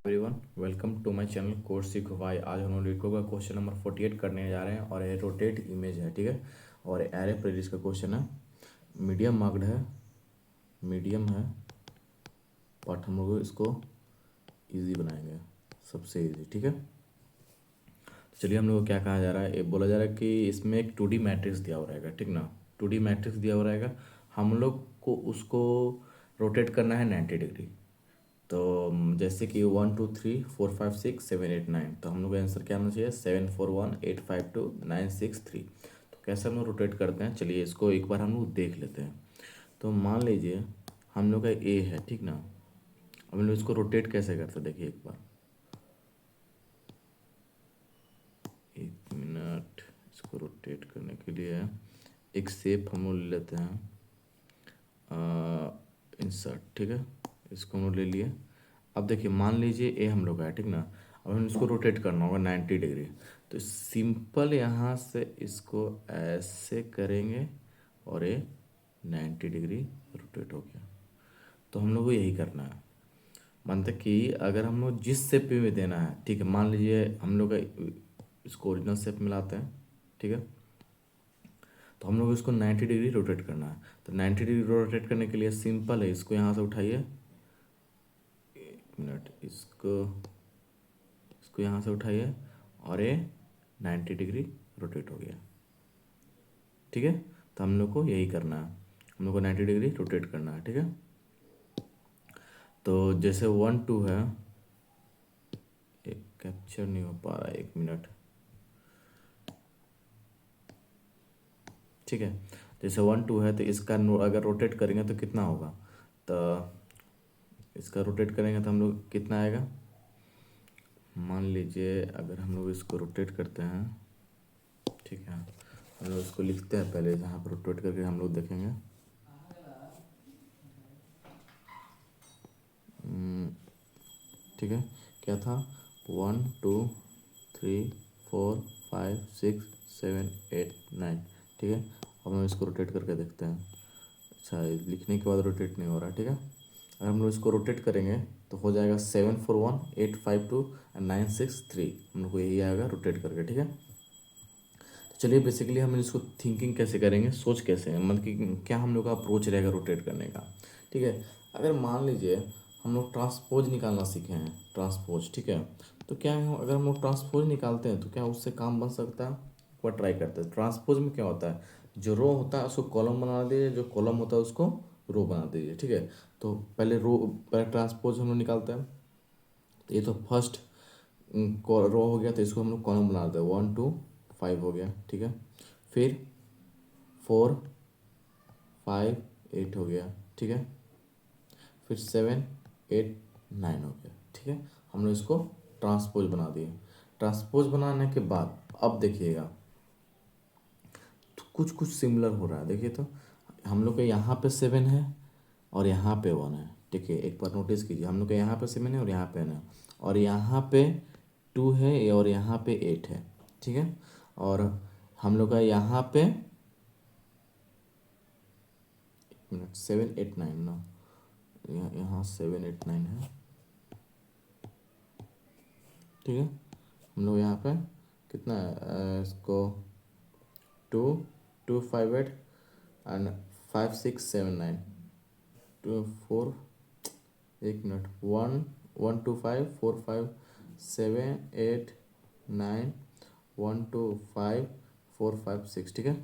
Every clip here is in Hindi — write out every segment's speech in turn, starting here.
Everyone, welcome to my channel course सीखो भाई। आज हम लोग लिखो का क्वेश्चन नंबर 48 करने जा रहे हैं और ये रोटेट इमेज है, ठीक है। और एरे प्रेडिस का क्वेश्चन है, मीडियम मार्क्ड है, मीडियम है, बट हम लोग इसको इजी बनाएंगे, सबसे इजी, ठीक है। तो चलिए, हम लोग को क्या कहा जा रहा है, ये बोला जा रहा है कि इसमें एक 2D मैट्रिक्स दिया हुआ रहेगा, ठीक ना। 2D मैट्रिक्स दिया हुआ रहेगा, हम लोग को उसको रोटेट करना है 90 डिग्री। तो जैसे कि 1 2 3 4 5 6 7 8 9, तो हम लोग का आंसर क्या आना चाहिए, 7 4 1 8 5 2 9 6 3। तो कैसे हम लोग रोटेट करते हैं, चलिए इसको एक बार हम लोग देख लेते हैं। तो मान लीजिए हम लोग का ए है, ठीक ना। हम लोग इसको रोटेट कैसे करते हैं, देखिए एक बार, एक मिनट। इसको रोटेट करने के लिए एक शेप हम लोग ले लेते हैं, इंसर्ट, ठीक है। इसको हम लोग ले लिए। अब देखिए, मान लीजिए ए हम लोग का है, ठीक ना। अब हम इसको रोटेट करना होगा 90 डिग्री। तो सिंपल यहाँ से इसको ऐसे करेंगे और ये 90 डिग्री रोटेट हो गया। तो हम लोग को यही करना है, मानते कि अगर हम लोग जिस शेप में देना है, ठीक है। मान लीजिए हम लोग का इसको ओरिजिनल शेप में लाते हैं, ठीक है। तो हम लोग इसको 90 डिग्री रोटेट करना है। तो 90 डिग्री रोटेट करने के लिए सिंपल है, इसको यहाँ से उठाइए, एक मिनट, इसको इसको यहाँ से उठाइए और ये 90 डिग्री रोटेट हो गया, ठीक है। तो हम लोग को यही करना है, हम लोग को 90 डिग्री रोटेट करना है, ठीक है। तो जैसे 1 2 है, एक कैप्चर नहीं हो पा रहा है, एक मिनट, ठीक है। जैसे 1 2 है, तो इसका अगर रोटेट करेंगे तो कितना होगा, तो इसका रोटेट करेंगे तो हम लोग कितना आएगा। मान लीजिए अगर हम लोग इसको रोटेट करते हैं, ठीक है। हम लोग इसको लिखते हैं पहले, जहाँ पर रोटेट करके हम लोग देखेंगे। ठीक है, क्या था, 1 2 3 4 5 6 7 8 9, ठीक है। अब हम इसको रोटेट करके देखते हैं। अच्छा, लिखने के बाद रोटेट नहीं हो रहा, ठीक है। अगर हम लोग इसको रोटेट करेंगे तो हो जाएगा 7 4 1 8 5 2 9 6 3। हम लोग को यही आएगा रोटेट करके, ठीक है। तो चलिए, बेसिकली हम इसको थिंकिंग कैसे करेंगे, सोच कैसे है, मतलब कि क्या हम लोग का अप्रोच रहेगा रोटेट करने का, ठीक है। अगर मान लीजिए हम लोग ट्रांसपोज निकालना सीखे हैं, ट्रांसपोज, ठीक है। तो क्या है, अगर हम लोग ट्रांसपोज निकालते हैं तो क्या उससे काम बन सकता है, एक बार ट्राई करते हैं। ट्रांसपोज में क्या होता है, जो रो होता है उसको कॉलम बना दीजिए, जो कॉलम होता है उसको रो बना दीजिए, ठीक है। तो पहले ट्रांसपोज हम लोग निकालते हैं। तो ये तो फर्स्ट रो हो गया, तो इसको हम लोग कॉलम बना देते हैं, 1 2 5 हो गया, ठीक है। फिर 4 5 8 हो गया, ठीक है। फिर 7 8 9 हो गया, ठीक है। हम लोग इसको ट्रांसपोज बना दिए। ट्रांसपोज बनाने के बाद अब देखिएगा, तो कुछ कुछ सिमिलर हो रहा है, देखिए। तो हम लोग के यहाँ पे 7 है और यहाँ पे 1 है, ठीक है। एक बार नोटिस कीजिए, हम लोग के यहाँ पे 7 है और यहाँ पे 1 है, और यहाँ पे 2 है और यहाँ पे 8 है, ठीक है। और हम लोग का यहाँ पे, मिनट, 7 8 9 ना, यहाँ 7 8 9 है, ठीक है। हम लोग यहाँ पे कितना है, इसको 2 2 5 8 एंड 5 6 7 9, 2 4, एक मिनट, 1 1 2 5 4 5 7 8 9, 1 2 5 4 5 6, ठीक है।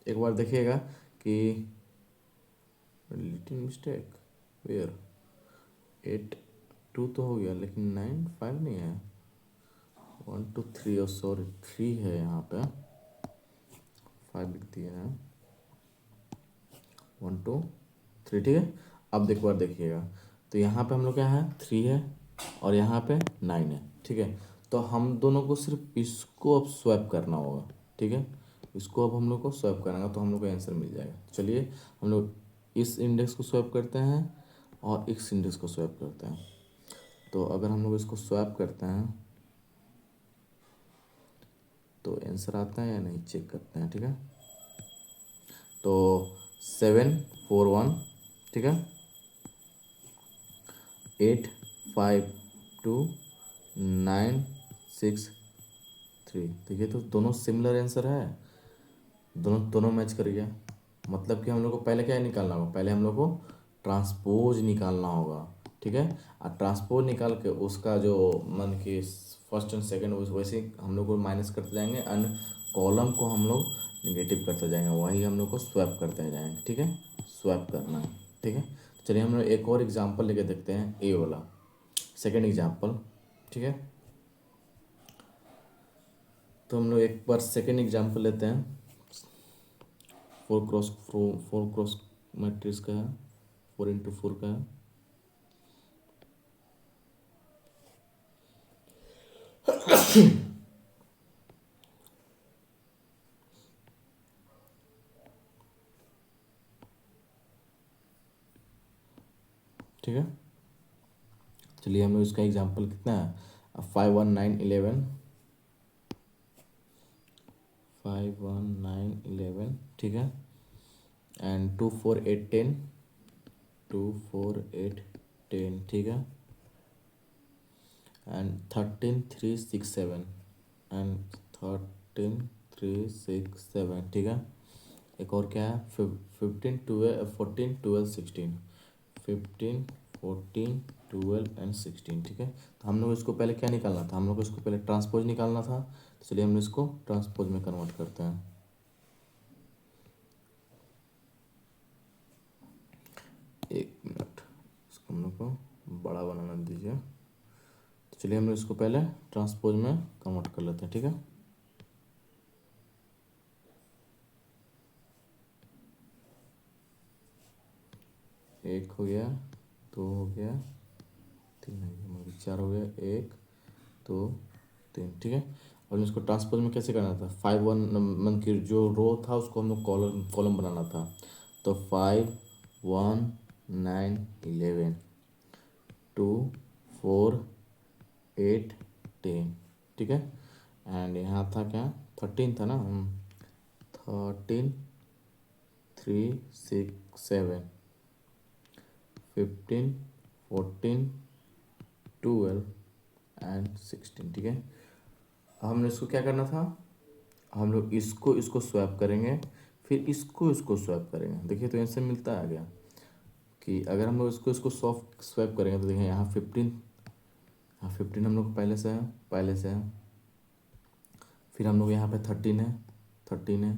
एक बार देखिएगा कि लिटिल मिस्टेक, वेयर 8 2 तो हो गया, लेकिन 9 5 नहीं है, 1 2 3, और सॉरी 3 है, यहाँ पे 5 लिख दिया है, 1 2 3, ठीक है। अब देख बार देखिएगा, तो यहाँ पे हम लोग क्या है, 3 है और यहाँ पे 9 है, ठीक है। तो हम दोनों को सिर्फ इसको अब स्वैप करना होगा, ठीक है। इसको अब हम लोग को स्वैप करना होगा, तो हम लोग को आंसर मिल जाएगा। चलिए, हम लोग इस इंडेक्स को स्वैप करते हैं और इस इंडेक्स को स्वैप करते हैं। तो अगर हम लोग इसको स्वैप करते हैं तो आंसर आता है या नहीं, चेक करते हैं, ठीक है। तो 7 4 1, ठीक है, 8 5 5963। देखिए तो दोनों सिमिलर आंसर है, दोनों दोनों मैच कर गया। मतलब कि हम लोग को पहले क्या निकालना होगा, पहले हम लोग को ट्रांसपोज निकालना होगा, ठीक है। और ट्रांसपोज निकाल के उसका जो मान कि फर्स्ट एंड सेकंड वैसे ही हम लोग को माइनस करते जाएंगे एंड कॉलम को हम लोग निगेटिव करते जाएंगे, वही हम लोग को स्वैप करते जाएंगे, ठीक है। स्वैप करना है, ठीक है। तो चलिए हम लोग एक और एग्जांपल लेके देखते हैं, ए वाला सेकंड एग्जांपल, ठीक है। तो हम लोग एक बार सेकंड एग्जांपल लेते हैं। 4 क्रॉस मैट्रिक्स का है, 4x4 का है। ठीक है, चलिए हम लोग इसका एग्जांपल कितना है, 51911, 51911, ठीक है। एंड 24810, 24810, ठीक है। एंड 13367, एंड 13367, ठीक है। एक और क्या है, 15 12 14 12 16, 15 14 12 एंड 16, ठीक है। तो हम लोग इसको पहले क्या निकालना था, हम लोग को इसको पहले ट्रांसपोज निकालना था। तो चलिए हम इसको ट्रांसपोज में कन्वर्ट करते हैं। एक मिनट, इसको हम लोग को बड़ा बनाना दीजिए। तो चलिए हम लोग इसको पहले ट्रांसपोज में कन्वर्ट कर लेते हैं, ठीक है। एक हो गया, दो हो गया, तीन हो गया, मतलब 4 हो गया, एक दो तीन, ठीक है। और इसको ट्रांसपोज में कैसे करना था, 5 1 मन की जो रो था उसको हम लोग कॉलम कॉलम बनाना था। तो 5 1 9 11, 2 4 8 10, ठीक है। एंड यहाँ था क्या, 13 था ना, 13 3 6 7, 15 14 12 एंड 16, ठीक है। हमने इसको क्या करना था, हम लोग इसको इसको स्वैप करेंगे, फिर इसको इसको स्वैप करेंगे। देखिए तो इनसे मिलता आ गया कि अगर हम लोग इसको इसको सॉफ्ट स्वैप करेंगे तो देखिए यहाँ 15, हाँ 15 हम लोग पहले से है, पहले से है। फिर हम लोग यहाँ पे 13 है, 13 है।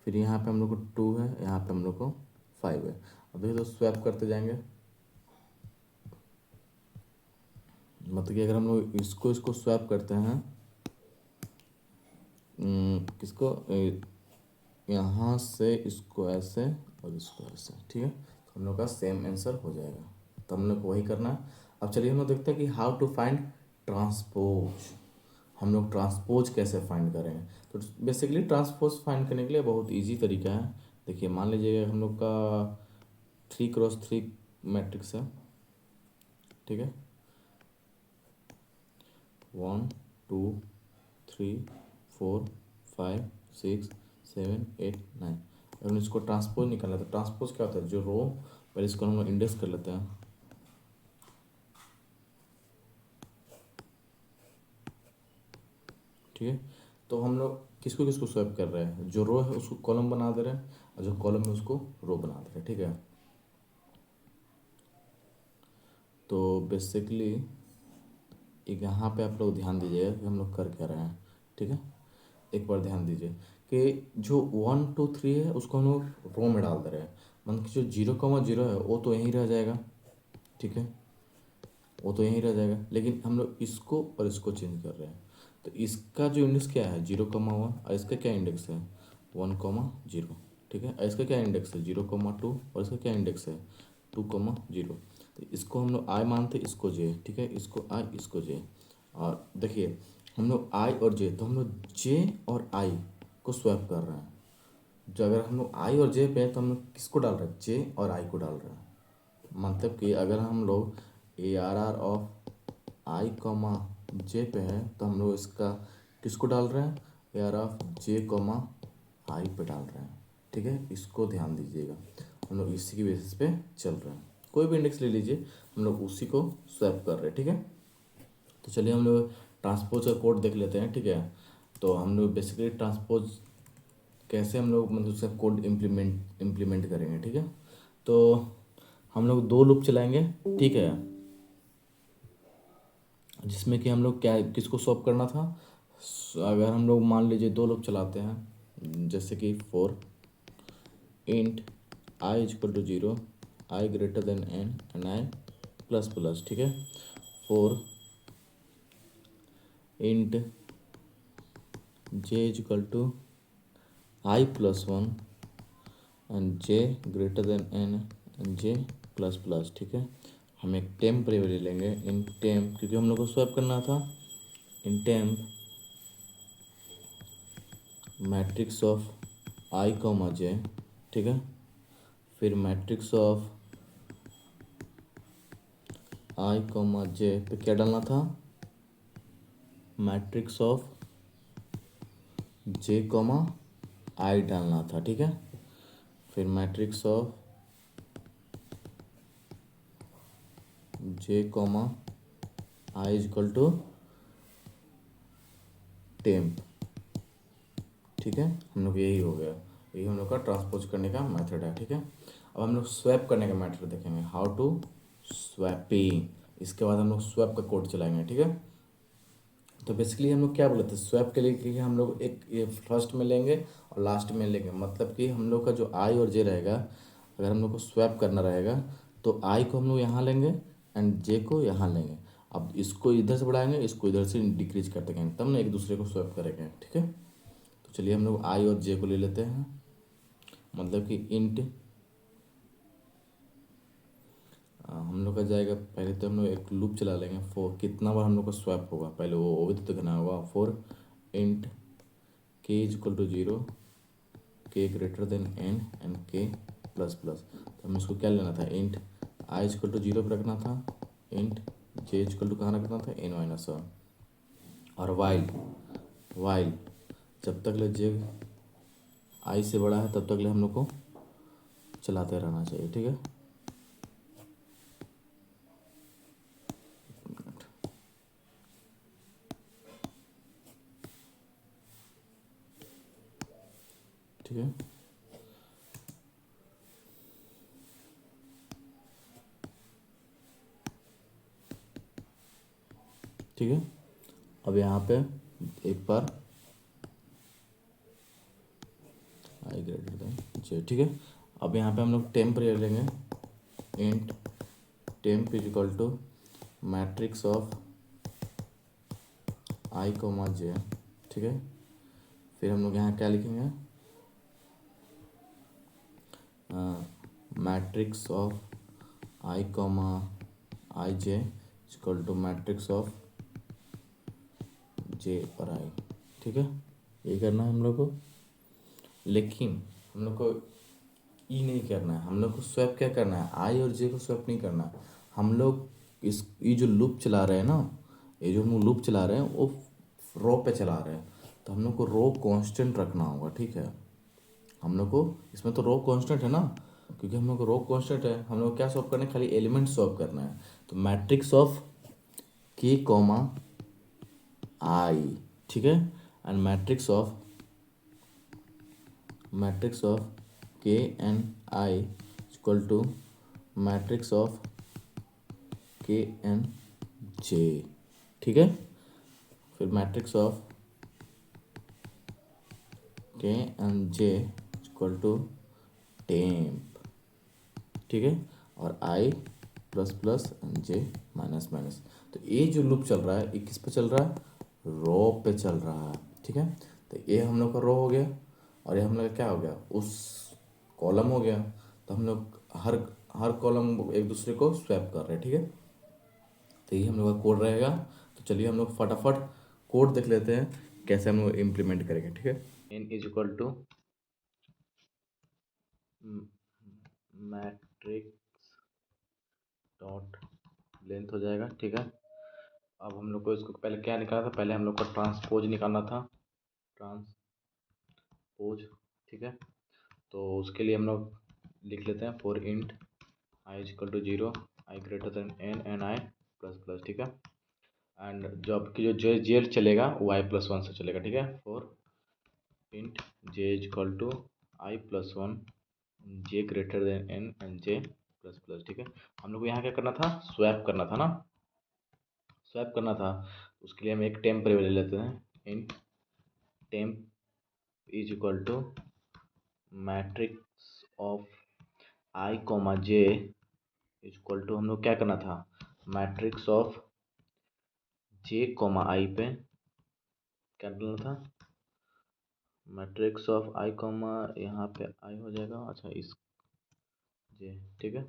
फिर यहाँ पे हम लोग को 2 है, यहाँ पे हम लोग को 5 है। अब देखिए तो स्वैप करते जाएंगे, मतलब कि अगर हम लोग इसको इसको स्वैप करते हैं, किसको, यहाँ से इसको ऐसे और इसको ऐसे, ठीक है। तो हम लोग का सेम आंसर हो जाएगा। तो हम लोग को वही करना है। अब चलिए हम लोग देखते हैं कि हाउ टू फाइंड ट्रांसपोज, हम लोग ट्रांसपोज कैसे फाइंड करेंगे। तो बेसिकली ट्रांसपोज फाइंड करने के लिए बहुत इजी तरीका है। देखिए मान लीजिए हम लोग का 3 क्रॉस 3 मैट्रिक्स है, ठीक है। 1 2 3 4 5 6 7 8 9। अगर इसको ट्रांसपोज निकालना है तो ट्रांसपोज क्या होता है, जो रो, पहले इसको हम लोग इंडेक्स कर लेते हैं, ठीक है। तो हम लोग किसको किसको स्वैप कर रहे हैं, जो रो है उसको कॉलम बना दे रहे हैं और जो कॉलम है उसको रो बना दे रहे हैं, ठीक है। तो बेसिकली एक यहाँ पे आप लोग ध्यान दीजिएगा कि हम लोग कर क्या रहे हैं, ठीक है। एक बार ध्यान दीजिए कि जो 1 2 3 है उसको हम लोग रो में डाल दे रहे हैं, मतलब कि जो 0 0 है वो तो यहीं रह जाएगा, ठीक है, वो तो यहीं रह जाएगा। लेकिन हम लोग इसको और इसको चेंज कर रहे हैं। तो इसका जो इंडेक्स क्या है, 0 1, और इसका क्या इंडेक्स है, 1 0, ठीक है। और इसका क्या इंडेक्स है, 0 2, और इसका क्या इंडेक्स है, 2 0। तो इसको हम लोग आई मानते, इसको जे, ठीक है, इसको आई इसको जे। और देखिए हम लोग आई और जे, तो हम लोग जे और आई को स्वैप कर रहे हैं। जो अगर हम लोग आई और जे पे हैं तो हम लोग किसको डाल रहे हैं, जे और आई को डाल रहे हैं। मतलब कि अगर हम लोग ARR of i comma j पे है तो हम लोग इसका किसको डाल रहे हैं, ARR ऑफ जे कॉमा आई पे डाल रहे हैं, ठीक है। इसको ध्यान दीजिएगा, हम लोग इसी की बेसिस पे चल रहे हैं। कोई भी इंडेक्स ले लीजिए, हम लोग उसी को स्वैप कर रहे हैं, ठीक है। तो चलिए हम लोग ट्रांसपोज का कोड देख लेते हैं, ठीक है। तो हम लोग बेसिकली ट्रांसपोज कैसे हम लोग मतलब उसका कोड इम्प्लीमेंट करेंगे, ठीक है। तो हम लोग दो लूप चलाएंगे, ठीक है, जिसमें कि हम लोग क्या किसको सॉल्व करना था। अगर हम लोग मान लीजिए दो लूप चलाते हैं, जैसे कि for int i equal to zero, i greater than n and i plus plus, ठीक है। For int j equal to i plus one and j greater than n and j plus plus, ठीक है। हम एक टेम्प वेरिएबल लेंगे इन टेम्प, क्योंकि हम लोग को स्वैप करना था। Int temp matrix of i comma j, ठीक है। फिर matrix of i comma j पे क्या डालना था, matrix of j comma i डालना था, ठीक है। फिर matrix of j comma i equal to temp, ठीक है। हम लोग यही हो गया, यही हम लोग का ट्रांसपोज करने का मेथड है, ठीक है। अब हम लोग स्वैप करने का मेथड देखेंगे, हाउ टू स्वैपिंग। इसके बाद हम लोग स्वैप का कोड चलाएंगे, ठीक है। तो बेसिकली हम लोग क्या बोले थे स्वैप के लिए कि हम लोग एक ये फर्स्ट में लेंगे और लास्ट में लेंगे, मतलब कि हम लोग का जो आई और जे रहेगा, अगर हम लोग को स्वैप करना रहेगा तो आई को हम लोग यहाँ लेंगे एंड जे को यहाँ लेंगे। अब इसको इधर से बढ़ाएंगे, इसको इधर से डिक्रीज करते जाएंगे, तब ना एक दूसरे को स्वैप करेंगे, ठीक है। तो चलिए हम लोग आई और जे को ले लेते हैं, मतलब कि इंट हम लोग का जाएगा। पहले तो हम लोग एक लूप चला लेंगे, फोर कितना बार हम लोग को स्वैप होगा पहले वो भी तो देखना होगा। For int k is equal to zero, k greater than n and k plus plus. तो हमें इसको क्या लेना था, int i equal to zero पर रखना था, इंट जे इक्वल टू कहाँ रखना था, एन माइनस वन। और वाइल वाइल जब तक ले जे आई से बड़ा है तब तक ले हम लोग को चलाते रहना चाहिए, ठीक है। ठीक है, ठीक है। अब यहाँ पे एक बार आई ग्रेटर देन जे, ठीक है। अब यहाँ पे हम लोग टेम्प ले लेंगे, int temp is equal to matrix of i comma j, ठीक है। फिर हम लोग यहाँ क्या लिखेंगे, matrix of i comma i j equal to matrix of j और आई, ठीक है। ये करना है हम लोग को, लेकिन हम लोग को ई नहीं करना है, हम लोग को स्वैप क्या करना है, आई और जे को स्वैप नहीं करना है। हम लोग इस ये जो लूप चला रहे हैं ना, ये जो हम लोग लूप चला रहे हैं वो रो पे चला रहे हैं, तो हम लोग को रो कांस्टेंट रखना होगा, ठीक है। हम लोग को इसमें तो रो कांस्टेंट है ना, क्योंकि हम लोग को रो कांस्टेंट है, हम लोग क्या सॉल्व करना है, खाली एलिमेंट सॉल्व करना है। तो matrix of k comma i, ठीक है, and matrix of k and i equal to matrix of k and j, ठीक है। फिर matrix of k and j equal to temp, ठीक है। और i plus plus and j minus minus. तो ये जो लूप चल रहा है ये किस पे चल रहा है, रो पे चल रहा है, ठीक है। तो ये हम लोग का रो हो गया और ये हम लोग का क्या हो गया, उस कॉलम हो गया। तो हम लोग हर हर कॉलम एक दूसरे को स्वैप कर रहे हैं, ठीक है। तो यही हम लोग का कोड रहेगा। तो चलिए हम लोग फटाफट कोड देख लेते हैं कैसे हम लोग इम्प्लीमेंट करेंगे, ठीक है। N is equal to matrix dot length हो जाएगा, ठीक है। अब हम लोग को इसको पहले क्या निकालना था, पहले हम लोग को ट्रांसपोज निकालना था, ट्रांसपोज, ठीक है। तो उसके लिए हम लोग लिख लेते हैं for int i equal to zero, i greater than n and i plus plus, ठीक है। एंड जो आपकी जो जे जेल चलेगा वो i+1 से चलेगा, ठीक है। For int j is equal to i+1 j greater than n and j plus plus, ठीक है। हम लोग को यहाँ क्या करना था, स्वैप करना था ना, स्वैप करना था। उसके लिए हम एक टेम्प वेरिएबल ले लेते हैं, int temp is equal to matrix of i comma j is equal to, हम लोग क्या करना था, matrix of j comma i पे क्या डालना था, मैट्रिक्स ऑफ आई कोमा यहाँ पे आई हो जाएगा, अच्छा इस जे, ठीक है।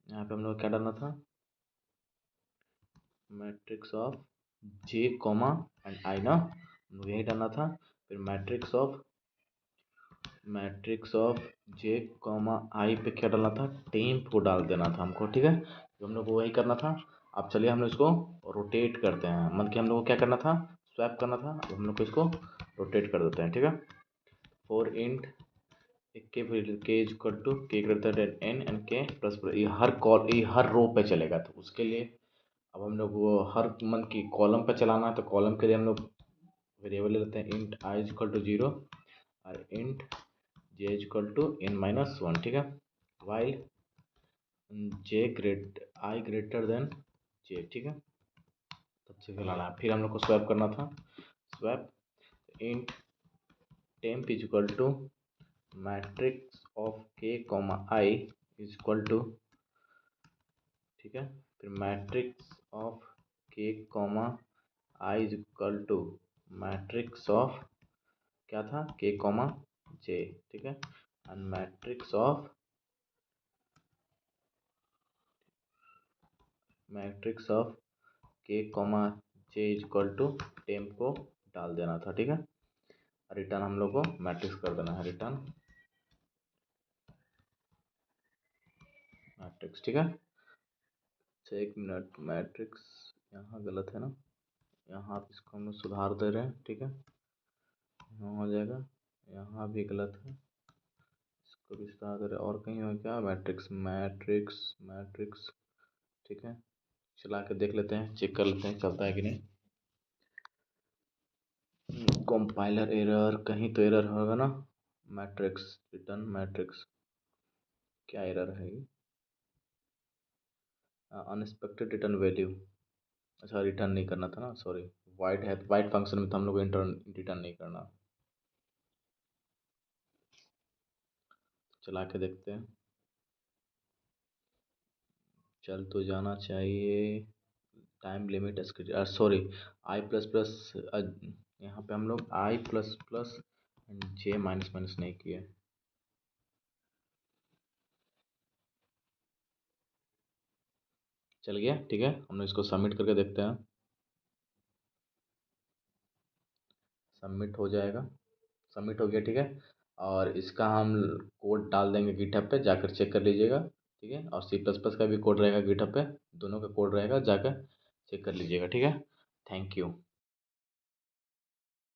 यहाँ पे हम लोग क्या डालना था, matrix of j comma and i ना, हम लोग यही डालना था। फिर matrix of j comma i पे क्या डालना था, टेम्प को डाल देना था हमको, ठीक है। तो हम लोग को वही करना था। अब चलिए हम लोग इसको रोटेट करते हैं, मतलब कि हम लोग को क्या करना था, स्वैप करना था। अब हम लोग को इसको रोटेट कर देते हैं, ठीक है। For int k is equal to के greater than n and k plus, ये हर रो पे चलेगा। तो उसके लिए अब हम लोग वो हर मंथ की कॉलम पे चलाना है, तो कॉलम के लिए हम लोग वेरिएबल ले लेते हैं, int i is equal to 0 और int j is equal to n-1, ठीक है। While i greater than j, ठीक है। तब से चलाना है। फिर हम लोग को स्वैप करना था, swap int temp is equal to matrix of k comma i is equal to, ठीक है। फिर matrix of k comma i is equal to matrix of क्या था, के कॉमा जे, ठीक है। And matrix of k comma j is equal to temp को डाल देना था, ठीक है। रिटर्न हम लोग को मैट्रिक्स कर देना है, रिटर्न मैट्रिक्स, ठीक है। अच्छा एक मिनट, मैट्रिक्स यहाँ गलत है ना, यहाँ इसको हम लोग सुधार दे रहे हैं, ठीक है। यहाँ हो जाएगा, यहाँ भी गलत है, इसको भी सुधार दे रहे हैं। और कहीं हो क्या, मैट्रिक्स मैट्रिक्स मैट्रिक्स, ठीक है। चला के देख लेते हैं, चेक कर लेते हैं चलता है कि नहीं। कंपाइलर एरर, कहीं तो एरर होगा ना, मैट्रिक्स रिटर्न मैट्रिक्स, क्या एरर है ये, अनएक्सपेक्टेड रिटर्न वैल्यू, अच्छा रिटर्न नहीं करना था ना, सॉरी। वाइड है, वाइड फंक्शन में तो हम लोग रिटर्न नहीं करना। चला के देखते हैं, चल तो जाना चाहिए। टाइम लिमिट सॉरी, आई प्लस प्लस, यहाँ पे हम लोग आई प्लस प्लस जे माइनस माइनस नहीं किए। चल गया, ठीक है। हम लोग इसको सबमिट करके देखते हैं, सबमिट हो जाएगा, सबमिट हो गया, ठीक है। और इसका हम कोड डाल देंगे गिटहब पे, जाकर चेक कर लीजिएगा, ठीक है। और C++ का भी कोड रहेगा गिटहब पे, दोनों का कोड रहेगा, जाकर चेक कर लीजिएगा, ठीक है। Thank you.